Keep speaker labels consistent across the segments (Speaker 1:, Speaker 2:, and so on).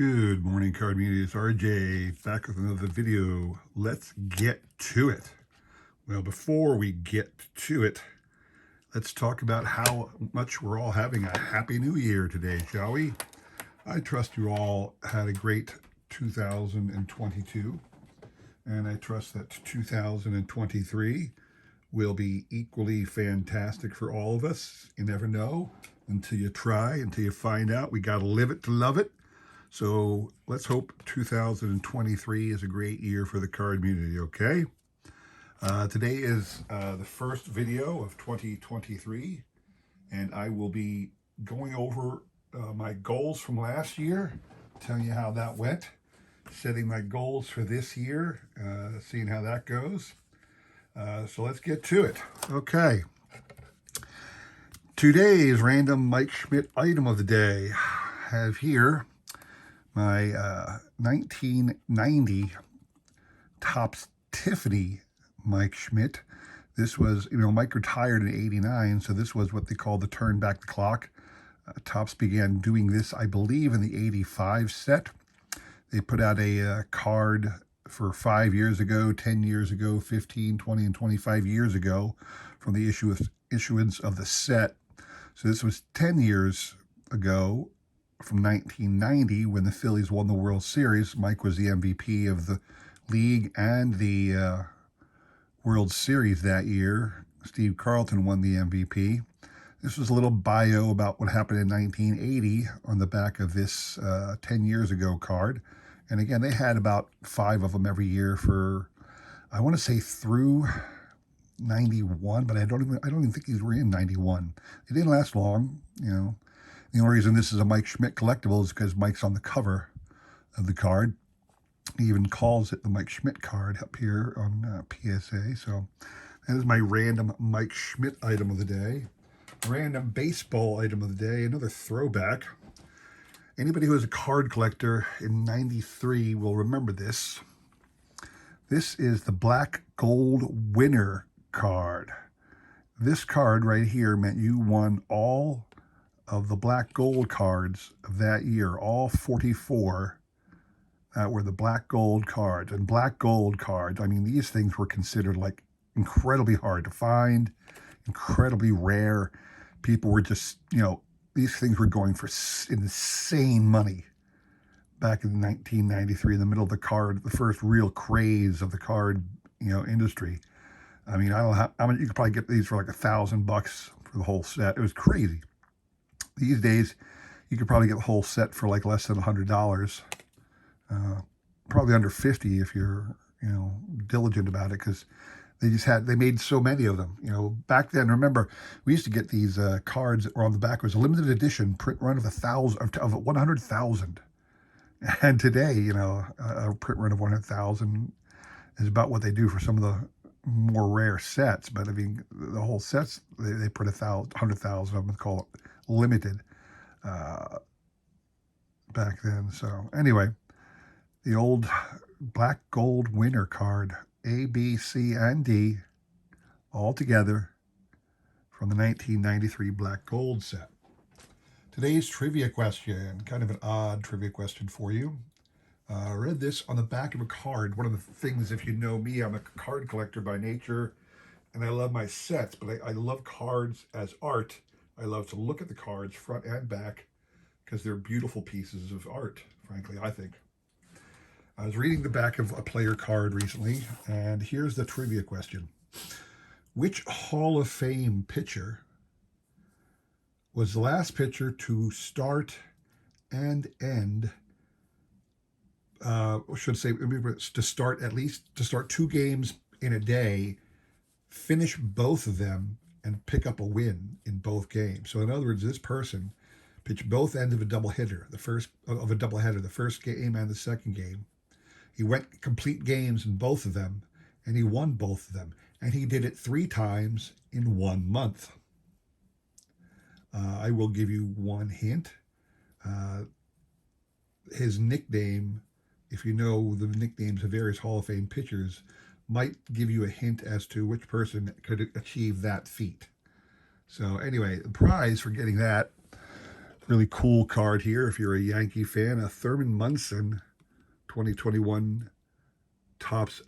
Speaker 1: Good morning, Card Media. It's RJ back with another video. Let's get to it. Well, before we get to it, let's talk about how much we're all having a happy new year today, shall we? I trust you all had a great 2022, and I trust that 2023 will be equally fantastic for all of us. You never know until you try, until you find out. We got to live it to love it. So let's hope 2023 is a great year for the card community, okay? Today is the first video of 2023, and I will be going over my goals from last year, telling you how that went, setting my goals for this year, seeing how that goes. So let's get to it. Okay. Today's random Mike Schmidt item of the day. I have here my 1990 Topps Tiffany Mike Schmidt. This was, Mike retired in '89, so this was what they called the turn back the clock. Topps began doing this, I believe, in the '85 set. They put out a card for 5 years ago, 10 years ago, 15, 20, and 25 years ago from the issuance of the set. So this was 10 years ago, from 1990, when the Phillies won the World Series. Mike was the MVP of the league and the World Series that year. Steve Carlton won the MVP. This was a little bio about what happened in 1980 on the back of this 10 years ago card. And again, they had about 5 of them every year for, I want to say through 91, but I don't even think these were in 91. They didn't last long, The only reason this is a Mike Schmidt collectible is because Mike's on the cover of the card. He even calls it the Mike Schmidt card up here on PSA. So that is my random Mike Schmidt item of the day. Random baseball item of the day, another throwback. Anybody who is a card collector in '93 will remember this. This is the Black Gold Winner card. This card right here meant you won all of the black gold cards of that year, all 44 that were the black gold cards. And black gold cards, I mean, these things were considered like incredibly hard to find, incredibly rare. People were just, these things were going for insane money back in 1993, in the middle of the first real craze of the card, industry. I mean, I don't know how many, you could probably get these for like $1,000 for the whole set. It was crazy. These days, you could probably get the whole set for like less than $100, probably under 50 if you're, diligent about it, because they made so many of them. Back then, remember, we used to get these cards that were on the back. It was a limited edition print run of 100,000. And today, a print run of 100,000 is about what they do for some of the more rare sets. But I mean, the whole sets, they put 100,000 of them, call it limited back then. So anyway, the old Black Gold Winner card, A, B, C, and D, all together from the 1993 Black Gold set. Today's trivia question, kind of an odd trivia question for you. I read this on the back of a card. One of the things, if you know me, I'm a card collector by nature, and I love my sets, but I love cards as art. I love to look at the cards front and back because they're beautiful pieces of art, frankly, I think. I was reading the back of a player card recently, and here's the trivia question. Which Hall of Fame pitcher was the last pitcher to start and end, to start 2 games in a day, finish both of them, and pick up a win in both games? So in other words, this person pitched both ends of a doubleheader, the first game and the second game. He went complete games in both of them, and he won both of them. And he did it 3 times in 1 month. I will give you one hint. His nickname, if you know the nicknames of various Hall of Fame pitchers, might give you a hint as to which person could achieve that feat. So anyway, the prize for getting that Really cool card here if you're a Yankee fan. A Thurman Munson 2021 Topps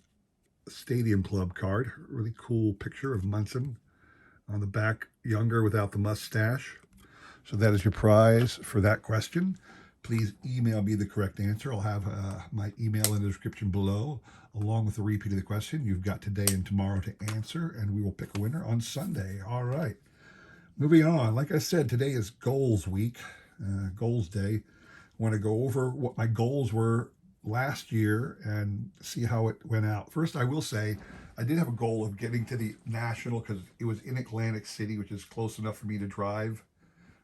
Speaker 1: Stadium Club card. Really cool picture of Munson on the back, younger without the mustache. So that is your prize for that question. Please email me the correct answer. I'll have my email in the description below, along with a repeat of the question. You've got today and tomorrow to answer, and we will pick a winner on Sunday. All right. Moving on. Like I said, today is Goals Week, Goals Day. I want to go over what my goals were last year and see how it went out. First, I will say I did have a goal of getting to the National because it was in Atlantic City, which is close enough for me to drive.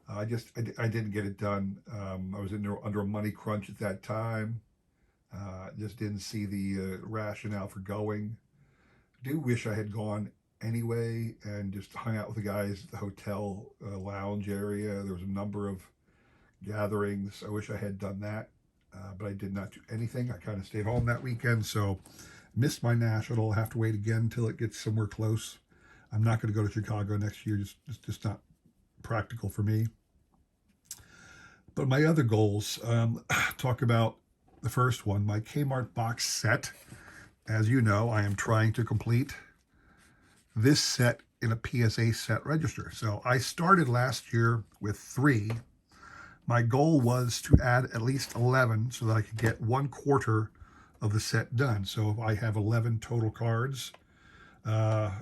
Speaker 1: I didn't get it done. I was under a money crunch at that time. Just didn't see the rationale for going. I do wish I had gone anyway and just hung out with the guys at the hotel lounge area. There was a number of gatherings. I wish I had done that, but I did not do anything. I kind of stayed home that weekend, so missed my National. Have to wait again until it gets somewhere close. I'm not going to go to Chicago next year. Just not practical for me. But my other goals, talk about the first one, my Kmart box set. As you know, I am trying to complete this set in a PSA set register. So I started last year with 3. My goal was to add at least 11 so that I could get 1/4 of the set done. So if I have 11 total cards, it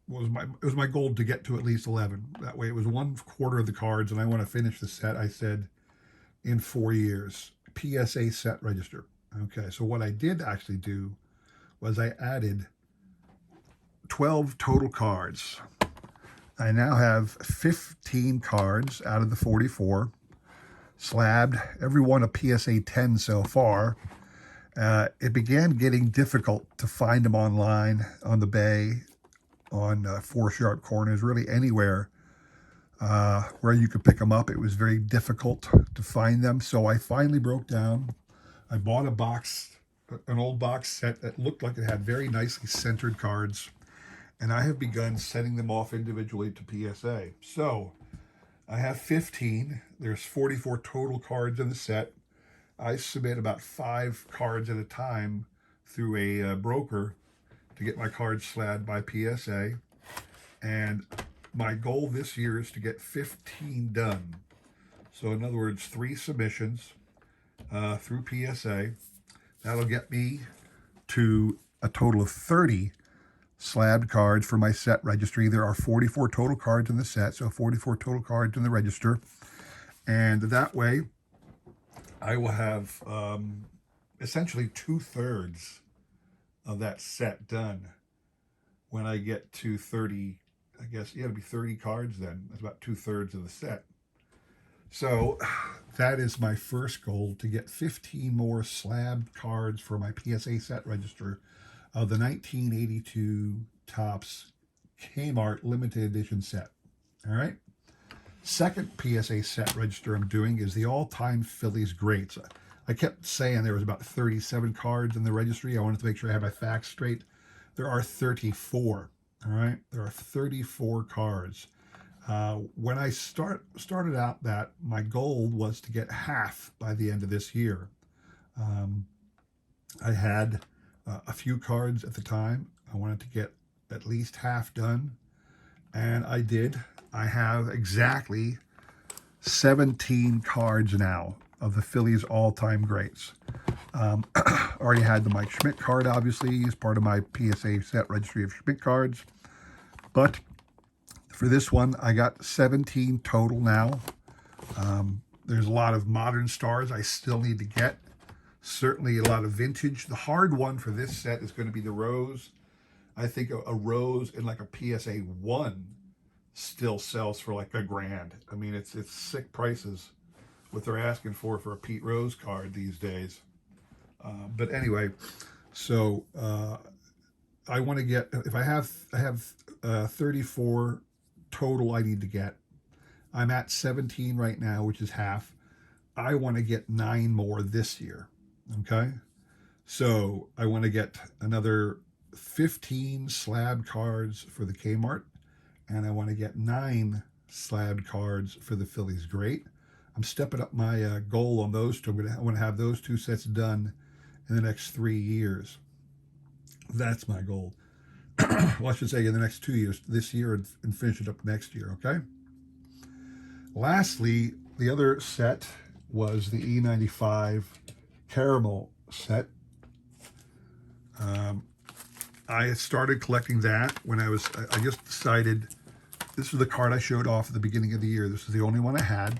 Speaker 1: was my goal to get to at least 11. That way it was 1/4 of the cards, and I want to finish the set, I said, in 4 years. PSA set register. Okay, so what I did actually do was I added 12 total cards. I now have 15 cards out of the 44, slabbed, every one a PSA 10 so far. It began getting difficult to find them online, on the Bay, on 4 Sharp Corners, really anywhere where you could pick them up. It was very difficult to find them. So I finally broke down. I bought an old box set that looked like it had very nicely centered cards, and I have begun sending them off individually to PSA. So I have 15. There's 44 total cards in the set. I submit about 5 cards at a time through a broker to get my cards slabbed by PSA. And my goal this year is to get 15 done. So in other words, 3 submissions through PSA. That'll get me to a total of 30 slabbed cards for my set registry. There are 44 total cards in the set, so 44 total cards in the register. And that way, I will have essentially 2/3 of that set done when I get to 30. I guess, yeah, it'll be 30 cards then. That's about 2/3 of the set. So that is my first goal, to get 15 more slabbed cards for my PSA set register of the 1982 Topps Kmart limited edition set. All right. Second PSA set register I'm doing is the all-time Phillies greats. I kept saying there was about 37 cards in the registry. I wanted to make sure I had my facts straight. There are 34. All right, there are 34 cards. When I started out that, my goal was to get half by the end of this year. I had a few cards at the time. I wanted to get at least half done, and I did. I have exactly 17 cards now of the Phillies all-time greats. Already had the Mike Schmidt card, obviously, as part of my PSA set registry of Schmidt cards. But for this one, I got 17 total now. There's a lot of modern stars I still need to get. Certainly a lot of vintage. The hard one for this set is going to be the Rose. I think a Rose in like a PSA 1 still sells for like $1,000. I mean, it's sick prices what they're asking for a Pete Rose card these days. But anyway, so I want to get, if I have 34 total I need to get. I'm at 17 right now, which is half. I want to get 9 more this year. Okay. So I want to get another 15 slab cards for the Kmart, and I want to get 9 slabbed cards for the Phillies great. I'm stepping up my goal on those two. I want to have those two sets done in the next 3 years. That's my goal. Well, I should say in the next 2 years, this year and finish it up next year, okay? Lastly, the other set was the E95 caramel set. I started collecting that when I just decided, this was the card I showed off at the beginning of the year. This is the only one I had.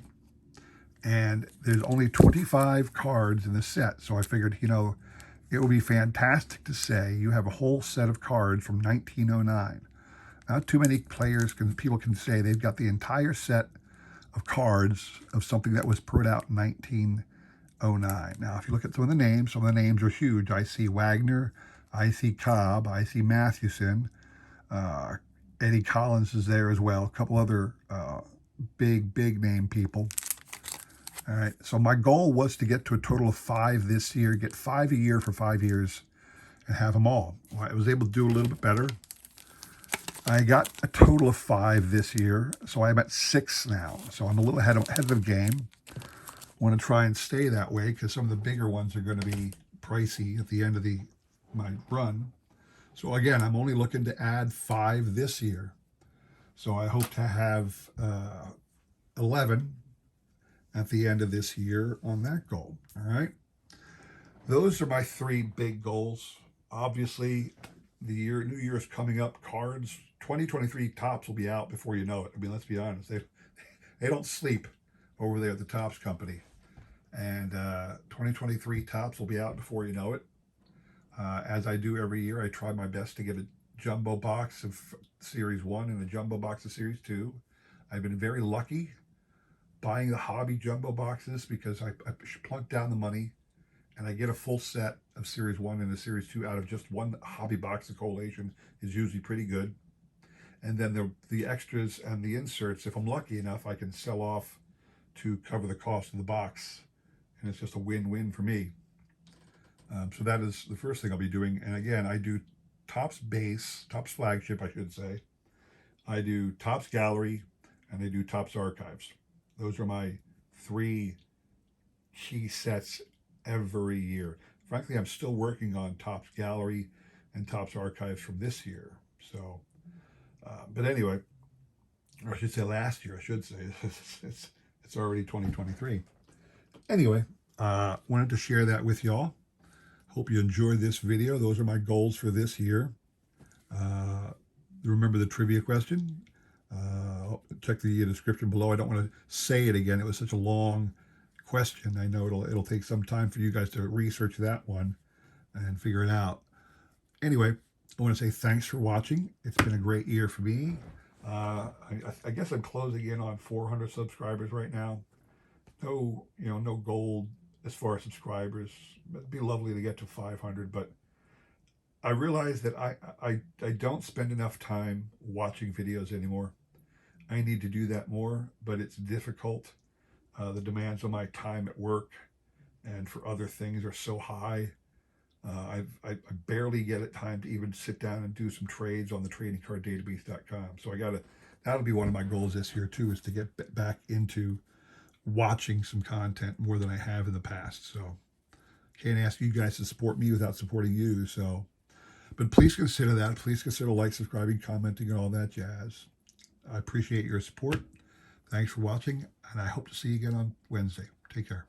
Speaker 1: And there's only 25 cards in the set. So I figured, it would be fantastic to say you have a whole set of cards from 1909. Not too many people can say they've got the entire set of cards of something that was put out in 1909. Now, if you look at some of the names are huge. I see Wagner, I see Cobb, I see Mathewson, Eddie Collins is there as well, a couple other big name people. All right, so my goal was to get to a total of 5 this year, get 5 a year for 5 years, and have them all. Well, I was able to do a little bit better. I got a total of 5 this year, so I'm at 6 now. So I'm a little ahead of the game. I want to try and stay that way because some of the bigger ones are going to be pricey at the end of my run. So again, I'm only looking to add 5 this year. So I hope to have 11 at the end of this year on that goal. All right. Those are my 3 big goals. Obviously, New Year is coming up. Cards, 2023 Topps will be out before you know it. I mean, let's be honest. They don't sleep over there at the Topps company. And 2023 Topps will be out before you know it. As I do every year, I try my best to get a jumbo box of Series 1 and a jumbo box of Series 2. I've been very lucky buying the hobby jumbo boxes because I plunk down the money and I get a full set of Series 1 and a Series 2 out of just one hobby box. The collation is usually pretty good. And then the extras and the inserts, if I'm lucky enough, I can sell off to cover the cost of the box. And it's just a win-win for me. So that is the first thing I'll be doing. And again, I do Topps Base, Topps Flagship, I should say. I do Topps Gallery, and I do Topps Archives. Those are my 3 key sets every year. Frankly, I'm still working on Topps Gallery and Topps Archives from this year. So, but anyway, or I should say last year, I should say. It's already 2023. Anyway, wanted to share that with y'all. Hope you enjoyed this video. Those are my goals for this year. Remember the trivia question? Check the description below. I don't want to say it again. It was such a long question. I know it'll take some time for you guys to research that one and figure it out. Anyway, I want to say thanks for watching. It's been a great year for me. I guess I'm closing in on 400 subscribers right now. No gold as far as subscribers. It'd be lovely to get to 500, but I realize that I don't spend enough time watching videos anymore. I need to do that more, but it's difficult. The demands on my time at work and for other things are so high. I barely get it time to even sit down and do some trades on the tradingcarddatabase.com. So that'll be one of my goals this year too, is to get back into watching some content more than I have in the past. So can't ask you guys to support me without supporting you. So, but please consider that. Please consider like, subscribing, commenting, and all that jazz. I appreciate your support. Thanks for watching, and I hope to see you again on Wednesday. Take care.